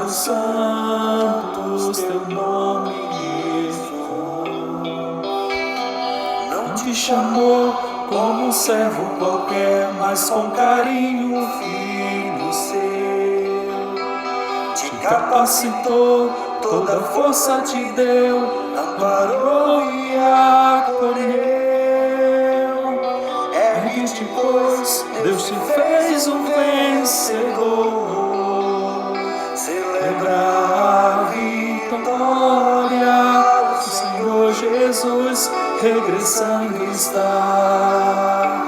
dos santos, teu nome evocou. Não te chamou como um servo qualquer, mas com carinho filho seu. Te capacitou, toda força te deu, amparou e acolheu. Ergue-te, pois, Deus te fez um vencedor. Celebra a vitória, o Senhor Jesus regressando está.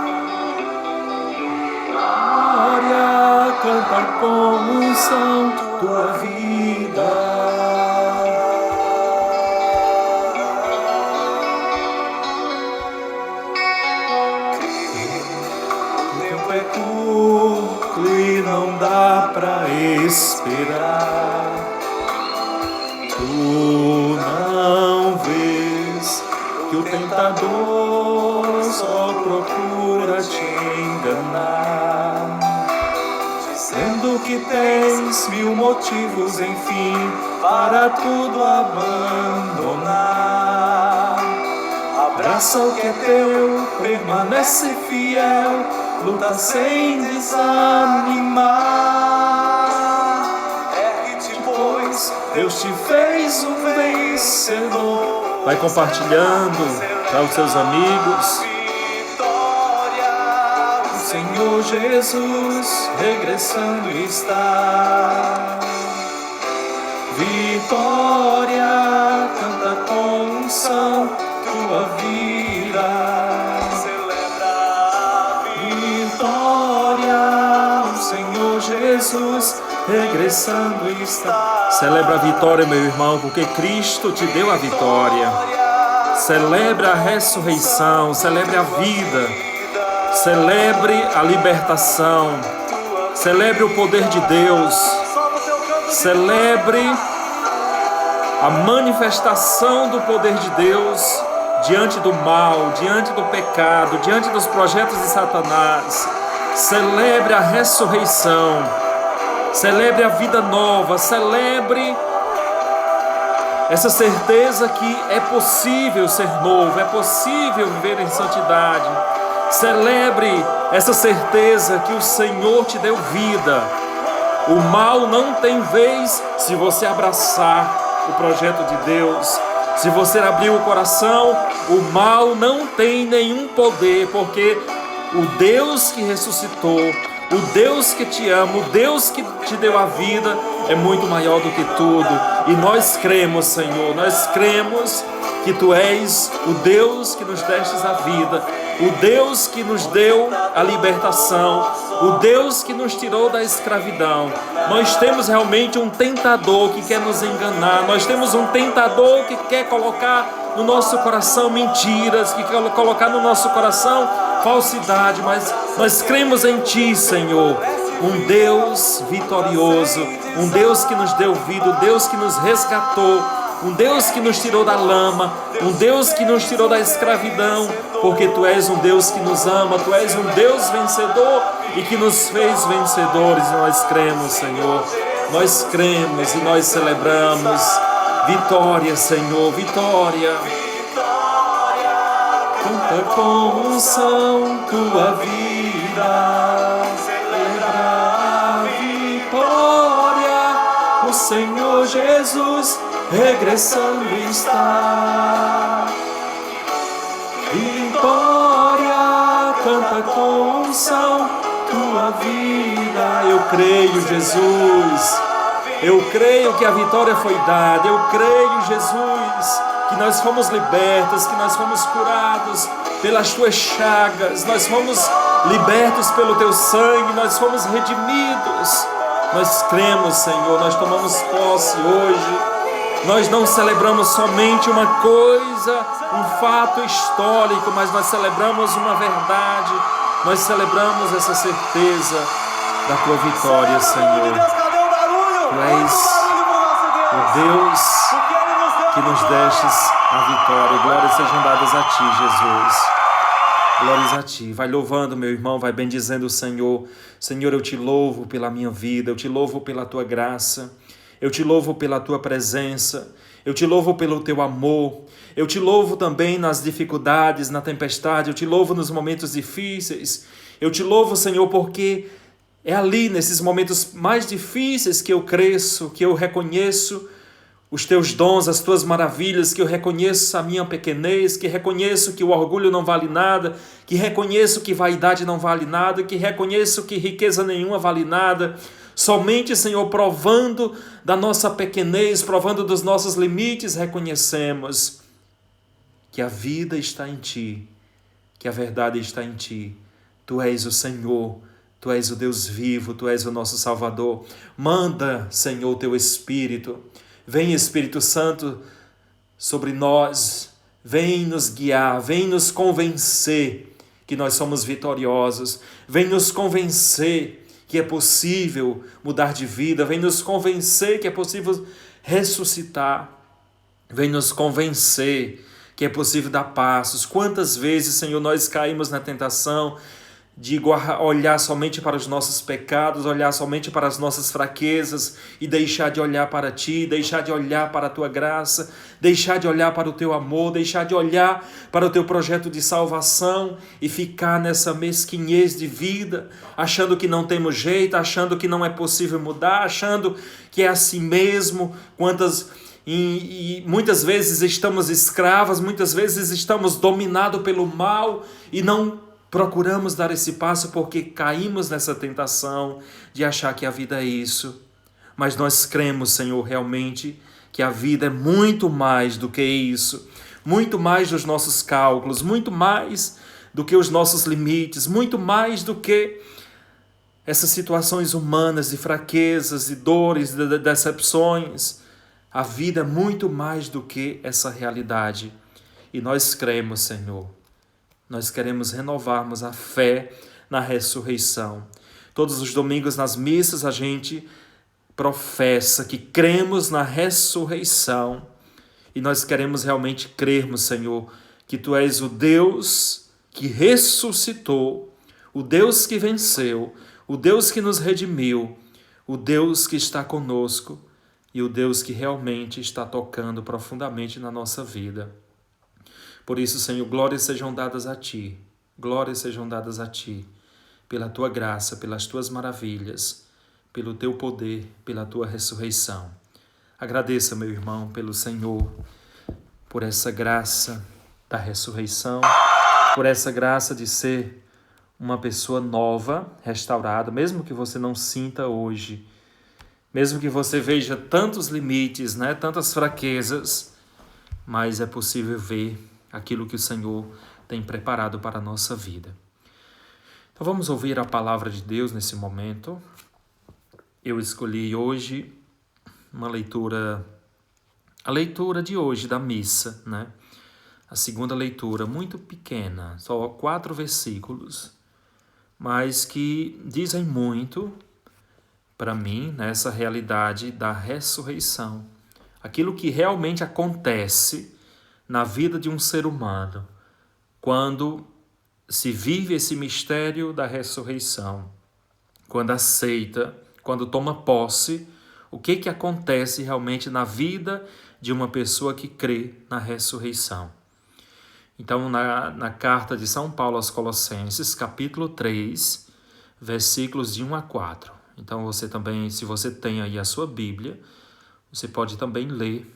Glória, canta com unção tua vida. E não dá pra esperar. Tu não vês que o tentador só procura te enganar, dizendo que tens mil motivos, enfim, para tudo abandonar. Abraça o que é teu, permanece fiel, luta sem desanimar. Ergue-te, pois, Deus te fez um vencedor. Vai compartilhando para os seus amigos. O Senhor Jesus regressando está. Vitória, canta com unção tua vida. Senhor Jesus regressando está. Celebra a vitória, meu irmão, porque Cristo te deu a vitória. Celebre a ressurreição, celebre a vida, celebre a libertação, celebre o poder de Deus, celebre a manifestação do poder de Deus diante do mal, diante do pecado, diante dos projetos de Satanás. Celebre a ressurreição, celebre a vida nova, celebre essa certeza que é possível ser novo, é possível viver em santidade. Celebre essa certeza que o Senhor te deu vida. O mal não tem vez se você abraçar o projeto de Deus. Se você abrir o coração, o mal não tem nenhum poder, porque o Deus que ressuscitou, o Deus que te ama, o Deus que te deu a vida é muito maior do que tudo. E nós cremos, Senhor, nós cremos que Tu és o Deus que nos destes a vida, o Deus que nos deu a libertação, o Deus que nos tirou da escravidão. Nós temos realmente um tentador que quer nos enganar, nós temos um tentador que quer colocar no nosso coração mentiras, que quer colocar no nosso coração falsidade, mas nós cremos em Ti, Senhor, um Deus vitorioso, um Deus que nos deu vida, um Deus que nos resgatou, um Deus que nos tirou da lama, um Deus que nos tirou da escravidão, porque Tu és um Deus que nos ama, Tu és um Deus vencedor e que nos fez vencedores. E nós cremos, Senhor, nós cremos e nós celebramos. Vitória, Senhor, vitória. Canta com unção tua vida, celebra a vitória. O Senhor Jesus regressando está. Vitória, canta com unção tua vida. Eu creio, Jesus. Eu creio que a vitória foi dada. Eu creio, Jesus, que nós fomos libertos, que nós fomos curados pelas Tuas chagas, nós fomos libertos pelo Teu sangue, nós fomos redimidos. Nós cremos, Senhor, nós tomamos posse hoje. Nós não celebramos somente uma coisa, um fato histórico, mas nós celebramos uma verdade. Nós celebramos essa certeza da Tua vitória, Senhor. Tu és o Deus que nos destes a vitória. Glórias sejam dadas a Ti, Jesus. Glórias a Ti. Vai louvando, meu irmão, vai bendizendo o Senhor. Senhor, eu Te louvo pela minha vida, eu Te louvo pela Tua graça. Eu te louvo pela tua presença, eu te louvo pelo teu amor, eu te louvo também nas dificuldades, na tempestade, eu te louvo nos momentos difíceis, eu te louvo, Senhor, porque é ali, nesses momentos mais difíceis, que eu cresço, que eu reconheço os teus dons, as tuas maravilhas, que eu reconheço a minha pequenez, que reconheço que o orgulho não vale nada, que reconheço que vaidade não vale nada, que reconheço que riqueza nenhuma vale nada. Somente, Senhor, provando da nossa pequenez, provando dos nossos limites, reconhecemos que a vida está em Ti, que a verdade está em Ti. Tu és o Senhor, Tu és o Deus vivo, Tu és o nosso Salvador. Manda, Senhor, o Teu Espírito. Vem, Espírito Santo, sobre nós. Vem nos guiar, vem nos convencer que nós somos vitoriosos. Vem nos convencer que é possível mudar de vida. Vem nos convencer que é possível ressuscitar. Vem nos convencer que é possível dar passos. Quantas vezes, Senhor, nós caímos na tentação de olhar somente para os nossos pecados, olhar somente para as nossas fraquezas e deixar de olhar para Ti, deixar de olhar para a Tua graça, deixar de olhar para o Teu amor, deixar de olhar para o Teu projeto de salvação e ficar nessa mesquinhez de vida, achando que não temos jeito, achando que não é possível mudar, achando que é assim mesmo. E muitas vezes estamos escravos, muitas vezes estamos dominados pelo mal e não procuramos dar esse passo porque caímos nessa tentação de achar que a vida é isso. Mas nós cremos, Senhor, realmente que a vida é muito mais do que isso, muito mais dos nossos cálculos, muito mais do que os nossos limites, muito mais do que essas situações humanas de fraquezas, de dores, de decepções. A vida é muito mais do que essa realidade. E nós cremos, Senhor. Nós queremos renovarmos a fé na ressurreição. Todos os domingos nas missas a gente professa que cremos na ressurreição. E nós queremos realmente crermos, Senhor, que Tu és o Deus que ressuscitou, o Deus que venceu, o Deus que nos redimiu, o Deus que está conosco e o Deus que realmente está tocando profundamente na nossa vida. Por isso, Senhor, glórias sejam dadas a Ti, glórias sejam dadas a Ti, pela Tua graça, pelas Tuas maravilhas, pelo Teu poder, pela Tua ressurreição. Agradeça, meu irmão, pelo Senhor, por essa graça da ressurreição, por essa graça de ser uma pessoa nova, restaurada, mesmo que você não sinta hoje, mesmo que você veja tantos limites, tantas fraquezas, mas é possível ver aquilo que o Senhor tem preparado para a nossa vida. Então vamos ouvir a palavra de Deus nesse momento. Eu escolhi hoje a leitura de hoje da missa, A segunda leitura, muito pequena, só 4 versículos, mas que dizem muito para mim nessa realidade da ressurreição. Aquilo que realmente acontece na vida de um ser humano, quando se vive esse mistério da ressurreição, quando aceita, quando toma posse, o que acontece realmente na vida de uma pessoa que crê na ressurreição. Então, na carta de São Paulo aos Colossenses, capítulo 3, versículos de 1 a 4. Então, você também, se você tem aí a sua Bíblia, você pode também ler,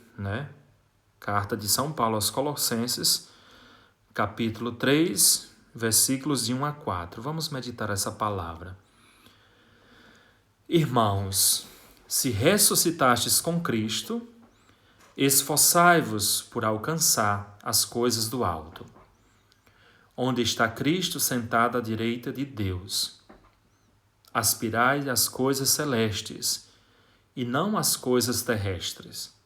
Carta de São Paulo aos Colossenses, capítulo 3, versículos de 1 a 4. Vamos meditar essa palavra. Irmãos, se ressuscitastes com Cristo, esforçai-vos por alcançar as coisas do alto, onde está Cristo sentado à direita de Deus. Aspirai às coisas celestes, e não às coisas terrestres.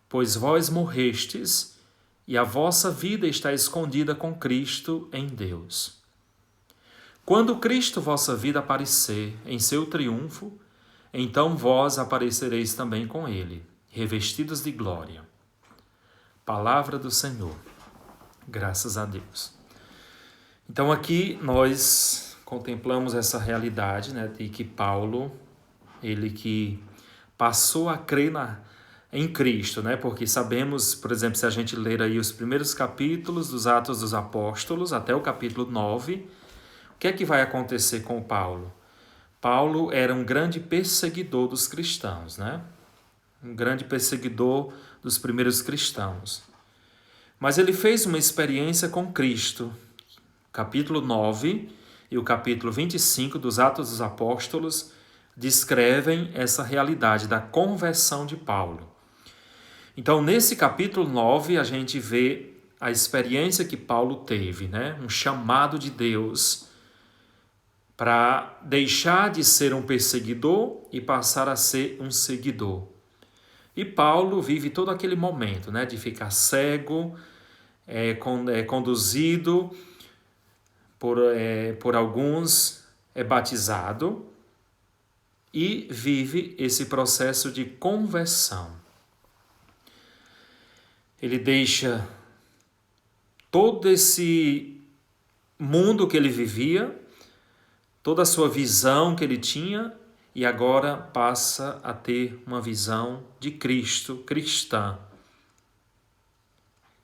Pois vós morrestes, e a vossa vida está escondida com Cristo em Deus. Quando Cristo vossa vida aparecer em seu triunfo, então vós aparecereis também com Ele, revestidos de glória. Palavra do Senhor. Graças a Deus. Então aqui nós contemplamos essa realidade, de que Paulo, ele que passou a crer em Cristo, né? Porque sabemos, por exemplo, se a gente ler aí os primeiros capítulos dos Atos dos Apóstolos, até o capítulo 9, o que é que vai acontecer com Paulo? Paulo era um grande perseguidor dos cristãos, né? Um grande perseguidor dos primeiros cristãos. Mas ele fez uma experiência com Cristo. Capítulo 9 e o capítulo 25 dos Atos dos Apóstolos descrevem essa realidade da conversão de Paulo. Então, nesse capítulo 9, a gente vê a experiência que Paulo teve, né? Um chamado de Deus para deixar de ser um perseguidor e passar a ser um seguidor. E Paulo vive todo aquele momento, né, de ficar cego, conduzido por alguns, é batizado e vive esse processo de conversão. Ele deixa todo esse mundo que ele vivia, toda a sua visão que ele tinha, e agora passa a ter uma visão de Cristo, cristã.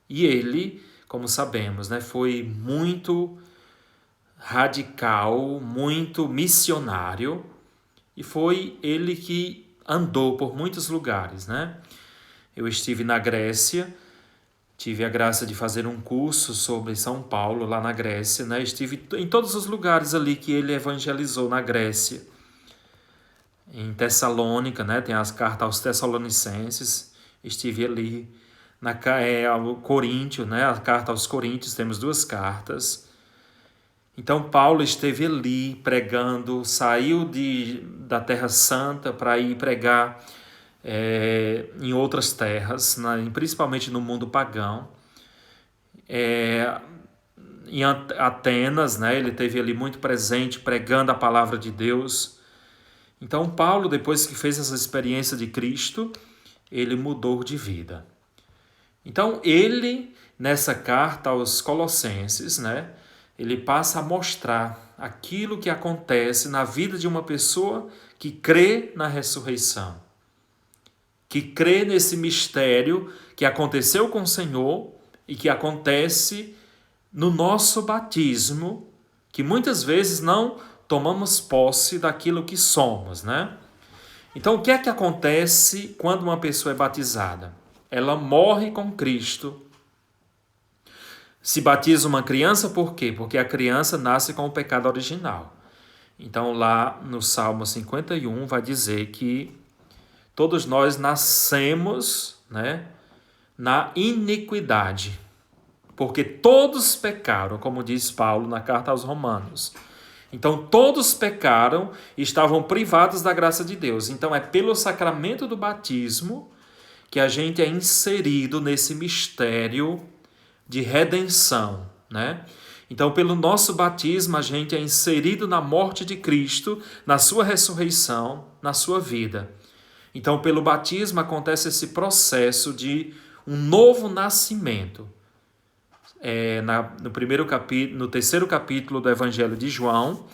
E ele, como sabemos, né, foi muito radical, muito missionário, e foi ele que andou por muitos lugares, né? Eu estive na Grécia, tive a graça de fazer um curso sobre São Paulo lá na Grécia, né? Estive em todos os lugares ali que ele evangelizou na Grécia. Em Tessalônica, né? Tem as cartas aos Tessalonicenses, estive ali ao Coríntio, né? A carta aos Coríntios, temos 2 cartas. Então Paulo esteve ali pregando, saiu da Terra Santa para ir pregar em outras terras, principalmente no mundo pagão. Em Atenas, né? Ele esteve ali muito presente pregando a palavra de Deus. Então Paulo, depois que fez essa experiência de Cristo, ele mudou de vida. Então ele, nessa carta aos Colossenses, né, ele passa a mostrar aquilo que acontece na vida de uma pessoa que crê na ressurreição, que crê nesse mistério que aconteceu com o Senhor e que acontece no nosso batismo, que muitas vezes não tomamos posse daquilo que somos, né? Então, o que é que acontece quando uma pessoa é batizada? Ela morre com Cristo. Se batiza uma criança, por quê? Porque a criança nasce com o pecado original. Então, lá no Salmo 51, vai dizer que todos nós nascemos, né, na iniquidade. Porque todos pecaram, como diz Paulo na carta aos Romanos. Então, todos pecaram e estavam privados da graça de Deus. Então, é pelo sacramento do batismo que a gente é inserido nesse mistério de redenção, né? Então, pelo nosso batismo, a gente é inserido na morte de Cristo, na sua ressurreição, na sua vida. Então, pelo batismo acontece esse processo de um novo nascimento. No terceiro capítulo do Evangelho de João,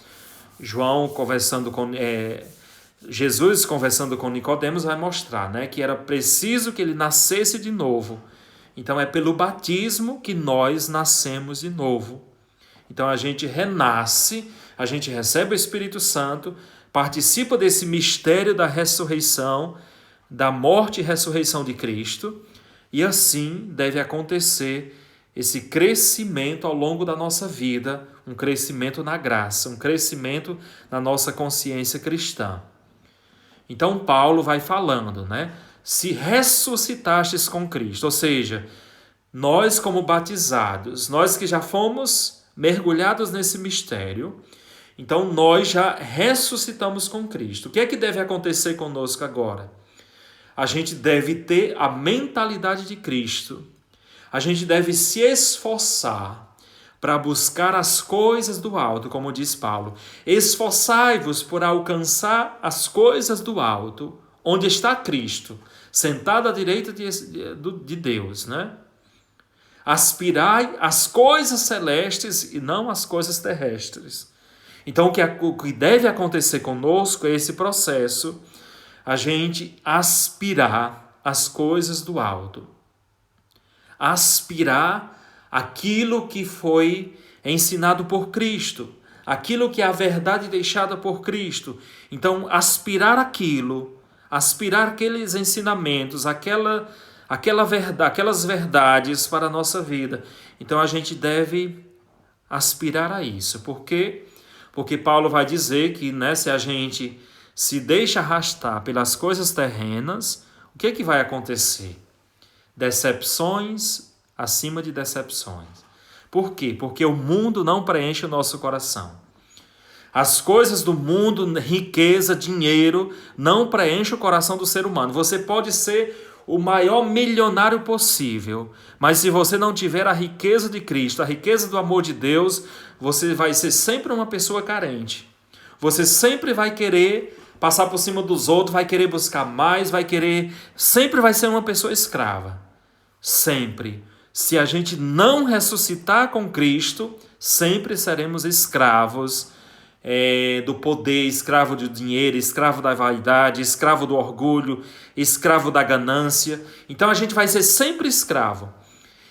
Jesus conversando com Nicodemos vai mostrar, né, que era preciso que ele nascesse de novo. Então é pelo batismo que nós nascemos de novo. Então a gente renasce, a gente recebe o Espírito Santo, participa desse mistério da ressurreição, da morte e ressurreição de Cristo, e assim deve acontecer esse crescimento ao longo da nossa vida, um crescimento na graça, um crescimento na nossa consciência cristã. Então Paulo vai falando, né? Se ressuscitastes com Cristo, ou seja, nós como batizados, nós que já fomos mergulhados nesse mistério, então nós já ressuscitamos com Cristo. O que é que deve acontecer conosco agora? A gente deve ter a mentalidade de Cristo. A gente deve se esforçar para buscar as coisas do alto, como diz Paulo. Esforçai-vos por alcançar as coisas do alto, onde está Cristo, sentado à direita de Deus, né? Aspirai às coisas celestes e não às coisas terrestres. Então, o que deve acontecer conosco é esse processo. a gente aspirar as coisas do alto. Aspirar aquilo que foi ensinado por Cristo, aquilo que é a verdade deixada por Cristo. Então, aspirar aquilo, aspirar aqueles ensinamentos, aquelas verdades para a nossa vida. Então, a gente deve aspirar a isso. Por quê? Porque Paulo vai dizer que, se a gente se deixa arrastar pelas coisas terrenas, o que vai acontecer? Decepções acima de decepções. Por quê? Porque o mundo não preenche o nosso coração. As coisas do mundo, riqueza, dinheiro, não preenche o coração do ser humano. Você pode ser o maior milionário possível, mas se você não tiver a riqueza de Cristo, a riqueza do amor de Deus, você vai ser sempre uma pessoa carente. Você sempre vai querer passar por cima dos outros, vai querer buscar mais, sempre vai ser uma pessoa escrava. Sempre. Se a gente não ressuscitar com Cristo, sempre seremos escravos do poder, escravo do dinheiro, escravo da vaidade, escravo do orgulho, escravo da ganância. Então a gente vai ser sempre escravo.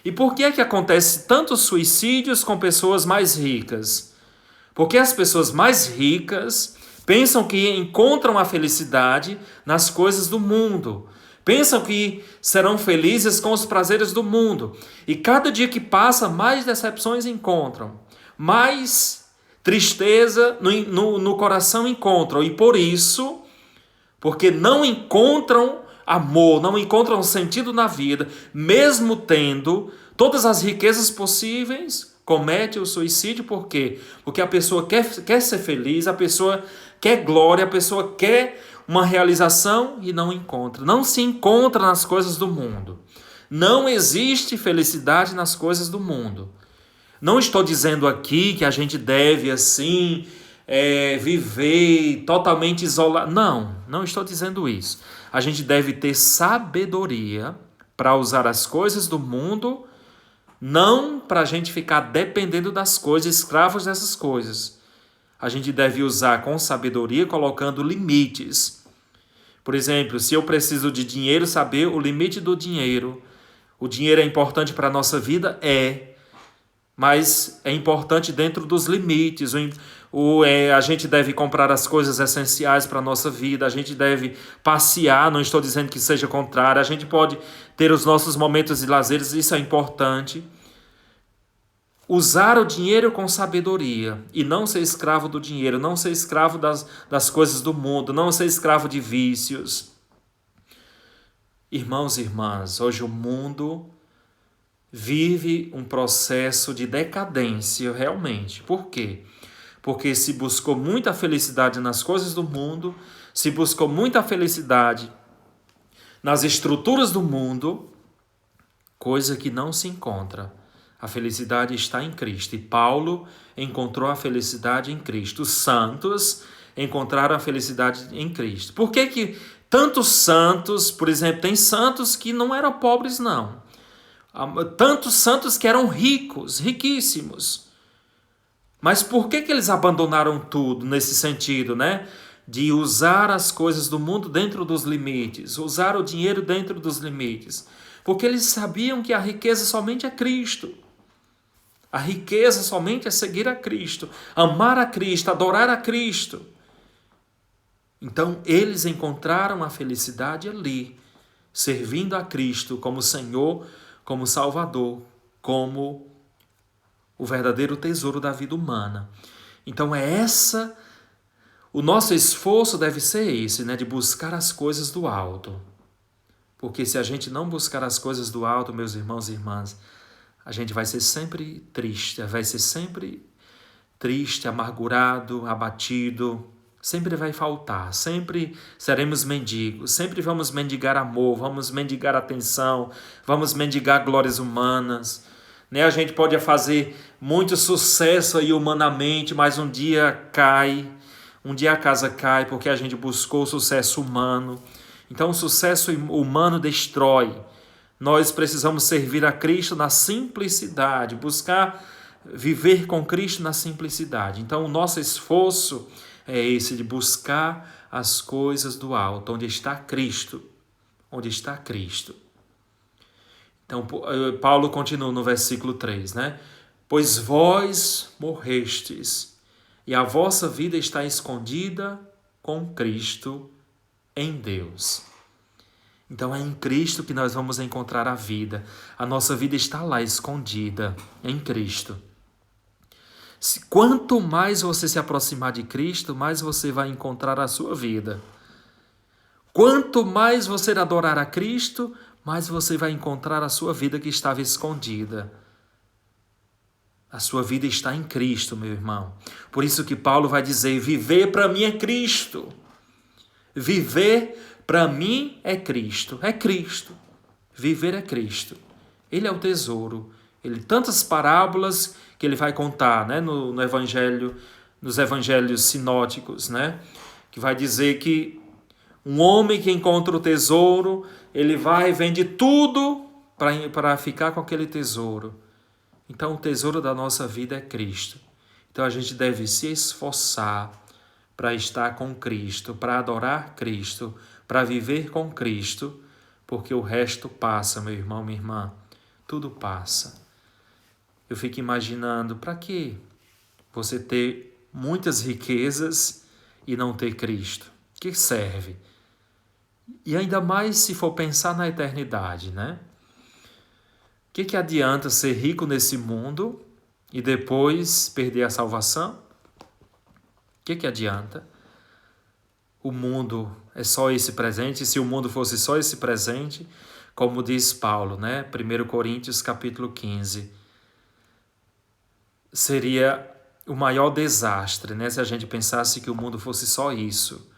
E por que é que acontece tantos suicídios com pessoas mais ricas? Porque as pessoas mais ricas pensam que encontram a felicidade nas coisas do mundo. Pensam que serão felizes com os prazeres do mundo. E cada dia que passa, mais decepções encontram. Mais tristeza no coração encontram. E por isso, porque não encontram amor, não encontram sentido na vida, mesmo tendo todas as riquezas possíveis, comete o suicídio. Por quê? Porque a pessoa quer ser feliz, a pessoa quer glória, a pessoa quer uma realização e não encontra. Não se encontra nas coisas do mundo. Não existe felicidade nas coisas do mundo. Não estou dizendo aqui que a gente deve, assim, viver totalmente isolado. Não estou dizendo isso. A gente deve ter sabedoria para usar as coisas do mundo, não para a gente ficar dependendo das coisas, escravos dessas coisas. A gente deve usar com sabedoria, colocando limites. Por exemplo, se eu preciso de dinheiro, saber o limite do dinheiro. O dinheiro é importante para a nossa vida? Mas é importante dentro dos limites. A gente deve comprar as coisas essenciais para a nossa vida, a gente deve passear, não estou dizendo que seja contrário, a gente pode ter os nossos momentos de lazeres, isso é importante. Usar o dinheiro com sabedoria e não ser escravo do dinheiro, não ser escravo das coisas do mundo, não ser escravo de vícios. Irmãos e irmãs, hoje o mundo vive um processo de decadência realmente. Por quê? Porque se buscou muita felicidade nas coisas do mundo, se buscou muita felicidade nas estruturas do mundo, coisa que não se encontra. A felicidade está em Cristo. E Paulo encontrou a felicidade em Cristo. Os santos encontraram a felicidade em Cristo. Por que tantos santos, por exemplo, tem santos que não eram pobres, não. Tantos santos que eram ricos, riquíssimos. Mas por que eles abandonaram tudo nesse sentido, de usar as coisas do mundo dentro dos limites, usar o dinheiro dentro dos limites? Porque eles sabiam que a riqueza somente é Cristo. A riqueza somente é seguir a Cristo, amar a Cristo, adorar a Cristo. Então, eles encontraram a felicidade ali, servindo a Cristo como Senhor, como Salvador, como o verdadeiro tesouro da vida humana. Então, o nosso esforço deve ser esse, de buscar as coisas do alto. Porque se a gente não buscar as coisas do alto, meus irmãos e irmãs, a gente vai ser sempre triste, amargurado, abatido, sempre vai faltar, sempre seremos mendigos, sempre vamos mendigar amor, vamos mendigar atenção, vamos mendigar glórias humanas. A gente pode fazer muito sucesso aí humanamente, mas um dia a casa cai porque a gente buscou o sucesso humano. Então o sucesso humano destrói. Nós precisamos servir a Cristo na simplicidade, buscar viver com Cristo na simplicidade. Então o nosso esforço é esse de buscar as coisas do alto, onde está Cristo. Onde está Cristo. Então, Paulo continua no versículo 3, né? Pois vós morrestes, e a vossa vida está escondida com Cristo em Deus. Então é em Cristo que nós vamos encontrar a vida. A nossa vida está lá escondida em Cristo. Quanto mais você se aproximar de Cristo, mais você vai encontrar a sua vida. Quanto mais você adorar a Cristo, mais você vai encontrar a sua vida que estava escondida. A sua vida está em Cristo, meu irmão. Por isso que Paulo vai dizer, viver para mim é Cristo. Viver para mim é Cristo. É Cristo. Viver é Cristo. Ele é o tesouro. Tantas parábolas que ele vai contar, né, no Evangelho, nos evangelhos sinóticos, né, que vai dizer que um homem que encontra o tesouro, ele vai e vende tudo para ficar com aquele tesouro. Então o tesouro da nossa vida é Cristo. Então a gente deve se esforçar para estar com Cristo, para adorar Cristo, para viver com Cristo, porque o resto passa, meu irmão, minha irmã. Tudo passa. Eu fico imaginando, para que você ter muitas riquezas e não ter Cristo? Que serve? E ainda mais se for pensar na eternidade, né? O que adianta ser rico nesse mundo e depois perder a salvação? O que adianta? O mundo é só esse presente, e se o mundo fosse só esse presente, como diz Paulo, né? 1 Coríntios capítulo 15, seria o maior desastre, né? Se a gente pensasse que o mundo fosse só isso,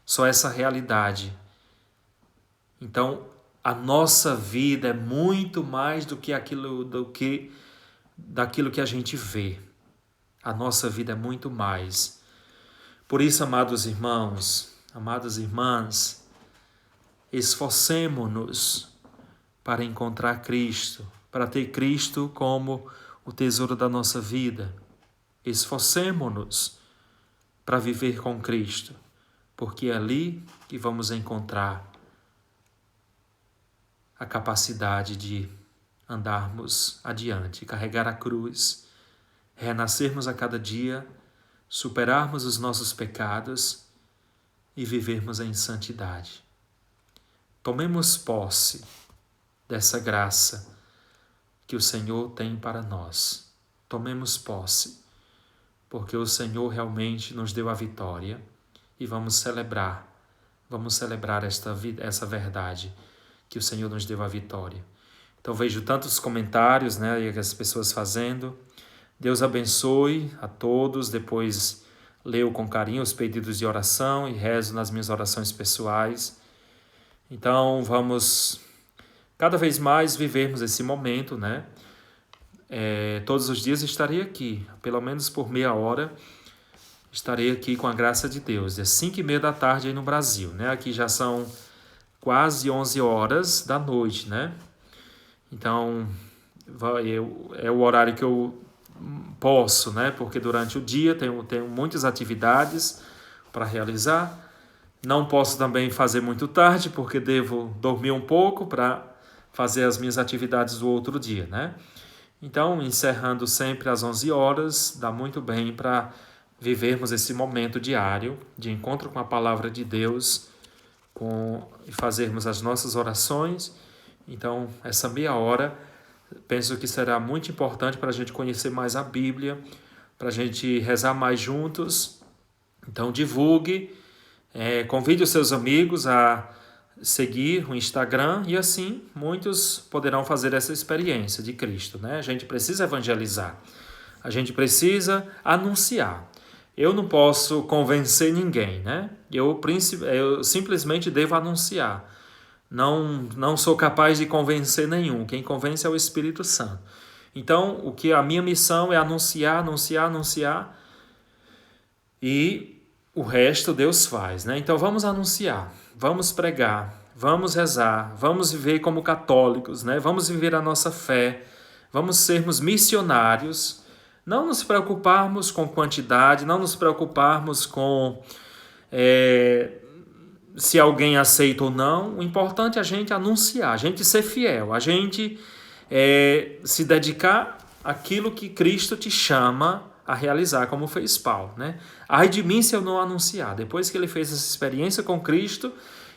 só essa realidade. Então, a nossa vida é muito mais daquilo que a gente vê. A nossa vida é muito mais. Por isso, amados irmãos, amadas irmãs, esforcemo-nos para encontrar Cristo, para ter Cristo como o tesouro da nossa vida. Esforcemo-nos para viver com Cristo, porque é ali que vamos encontrar a capacidade de andarmos adiante, carregar a cruz, renascermos a cada dia, superarmos os nossos pecados e vivermos em santidade. Tomemos posse dessa graça que o Senhor tem para nós. Tomemos posse, porque o Senhor realmente nos deu a vitória e vamos celebrar essa verdade, que o Senhor nos deu a vitória. Então vejo tantos comentários, né, e as pessoas fazendo. Deus abençoe a todos. Depois leio com carinho os pedidos de oração e rezo nas minhas orações pessoais. Então vamos cada vez mais vivermos esse momento, né? Todos os dias estarei aqui, pelo menos por meia hora, estarei aqui com a graça de Deus. É 5:30 da tarde aí no Brasil, né? Aqui já são quase 11 horas da noite, né? Então, é o horário que eu posso, né? Porque durante o dia tenho muitas atividades para realizar. Não posso também fazer muito tarde, porque devo dormir um pouco para fazer as minhas atividades do outro dia, né? Então, encerrando sempre às 11 horas, dá muito bem para vivermos esse momento diário de encontro com a palavra de Deus, e fazermos as nossas orações. Então, essa meia hora, penso que será muito importante para a gente conhecer mais a Bíblia, para a gente rezar mais juntos. Então, divulgue, convide os seus amigos a seguir o Instagram e assim muitos poderão fazer essa experiência de Cristo, né? A gente precisa evangelizar, a gente precisa anunciar. Eu não posso convencer ninguém, né? Eu simplesmente devo anunciar. Não sou capaz de convencer nenhum. Quem convence é o Espírito Santo. Então, a minha missão é anunciar. E o resto Deus faz, né? Então, vamos anunciar, vamos pregar, vamos rezar, vamos viver como católicos, né? Vamos viver a nossa fé, vamos sermos missionários, Não nos preocuparmos com quantidade, não nos preocuparmos com se alguém aceita ou não. O importante é a gente anunciar, a gente ser fiel, a gente se dedicar àquilo que Cristo te chama a realizar, como fez Paulo, né? Ai de mim se eu não anunciar. Depois que ele fez essa experiência com Cristo,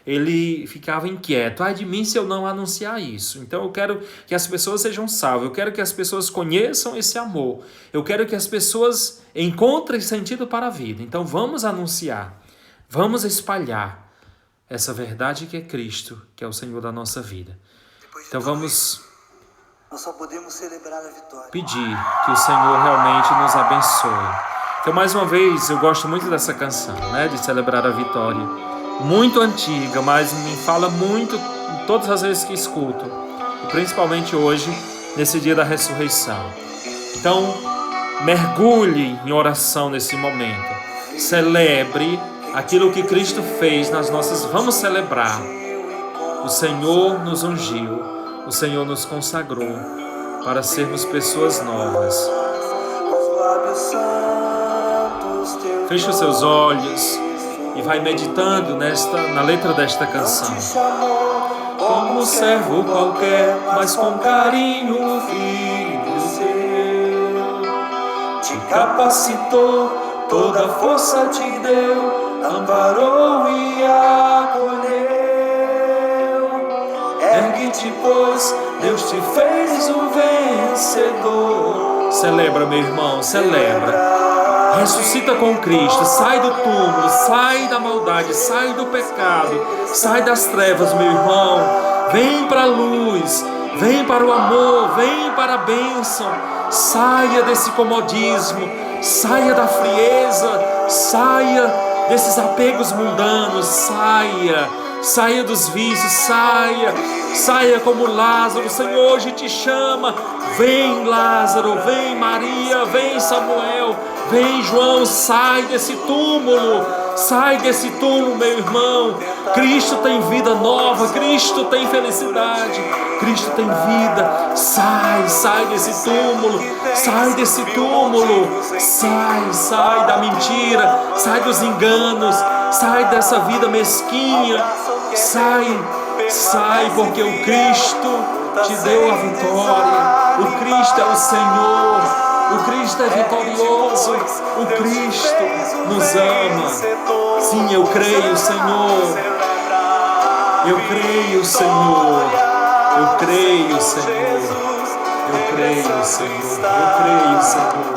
ele ficava inquieto. Ai de mim se eu não anunciar isso. Então eu quero que as pessoas sejam salvas, eu quero que as pessoas conheçam esse amor, eu quero que as pessoas encontrem sentido para a vida. Então vamos anunciar, vamos espalhar essa verdade que é Cristo, que é o Senhor da nossa vida. Então vamos nós só podemos celebrar a vitória. Pedir que o Senhor realmente nos abençoe. Então, mais uma vez, eu gosto muito dessa canção, né, de celebrar a vitória. Muito antiga, mas me fala muito todas as vezes que escuto. E principalmente hoje, nesse dia da ressurreição. Então, mergulhe em oração nesse momento. Celebre aquilo que Cristo fez nas nossas... Vamos celebrar. O Senhor nos ungiu. O Senhor nos consagrou para sermos pessoas novas. Feche os seus olhos e vai meditando na letra desta canção. Como servo qualquer, mas com carinho o Filho seu te capacitou, toda a força te deu, amparou e acolheu. Ergue-te, pois Deus te fez um vencedor. Celebra, meu irmão, celebra. Ressuscita com Cristo, sai do túmulo, sai da maldade, sai do pecado, sai das trevas, meu irmão. Vem para a luz, vem para o amor, vem para a bênção. Saia desse comodismo, saia da frieza, saia desses apegos mundanos, saia dos vícios, saia como Lázaro. O Senhor hoje te chama. Vem, Lázaro, vem, Maria, vem, Samuel, vem, João, sai desse túmulo, meu irmão. Cristo tem vida nova, Cristo tem felicidade, Cristo tem vida. Sai desse túmulo, sai da mentira, sai dos enganos, sai dessa vida mesquinha, sai porque o Cristo te deu a vitória. O Cristo é o Senhor, o Cristo é vitorioso, o Cristo nos ama. Sim, eu creio, Senhor. Eu creio, Senhor. Eu creio, Senhor. Eu creio, Senhor. Eu creio, Senhor.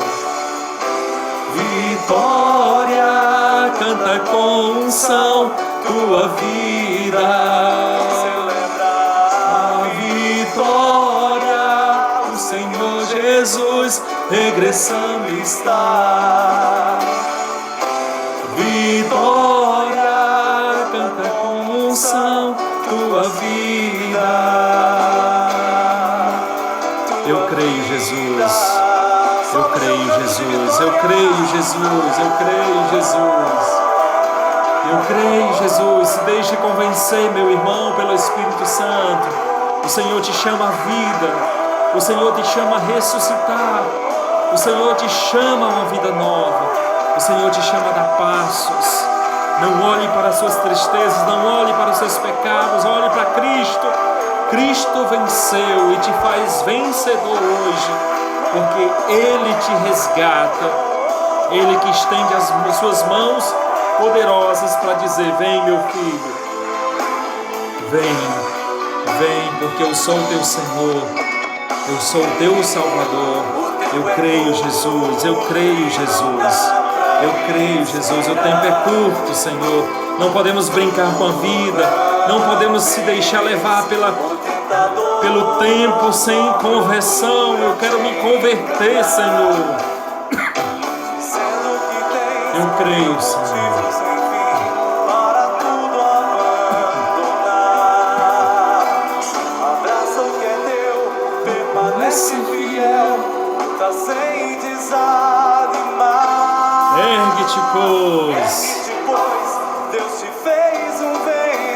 Vitória, canta com unção tua vida. A vitória, o Senhor Jesus regressando está. Vitória, canta com unção tua vida. Eu creio, Jesus. Eu creio, Jesus. Eu creio, Jesus. Eu creio, Jesus. Eu creio, Jesus. Se deixe convencer, meu irmão, pelo Espírito Santo. O Senhor te chama à vida. O Senhor te chama a ressuscitar. O Senhor te chama a uma vida nova. O Senhor te chama a dar passos. Não olhe para as suas tristezas, não olhe para os seus pecados, olhe para Cristo. Cristo venceu e te faz vencedor hoje, porque Ele te resgata. Ele que estende as suas mãos poderosas para dizer: vem, meu filho, vem, porque eu sou o teu Senhor, eu sou o teu Salvador. Eu creio, Jesus, eu creio, Jesus. Eu creio, Jesus, o tempo é curto, Senhor. Não podemos brincar com a vida, não podemos se deixar levar pelo tempo sem conversão. Eu quero me converter, Senhor. Eu creio, Senhor. Abraça o que é teu, permanece fiel, tá sem desanimar. Ergue-te, pois. Deus te fez um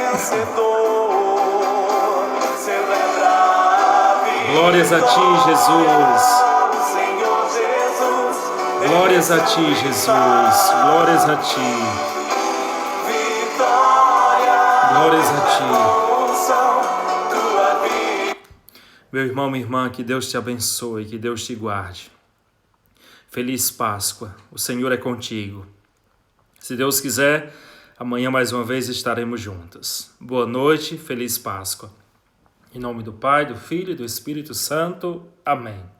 vencedor. Celebra a vida. Glórias a ti, Jesus. O Senhor Jesus Glórias a Ti, Jesus. Glórias a Ti. Glórias a Ti. Meu irmão, minha irmã, que Deus te abençoe, que Deus te guarde. Feliz Páscoa. O Senhor é contigo. Se Deus quiser, amanhã mais uma vez estaremos juntos. Boa noite, feliz Páscoa. Em nome do Pai, do Filho e do Espírito Santo. Amém.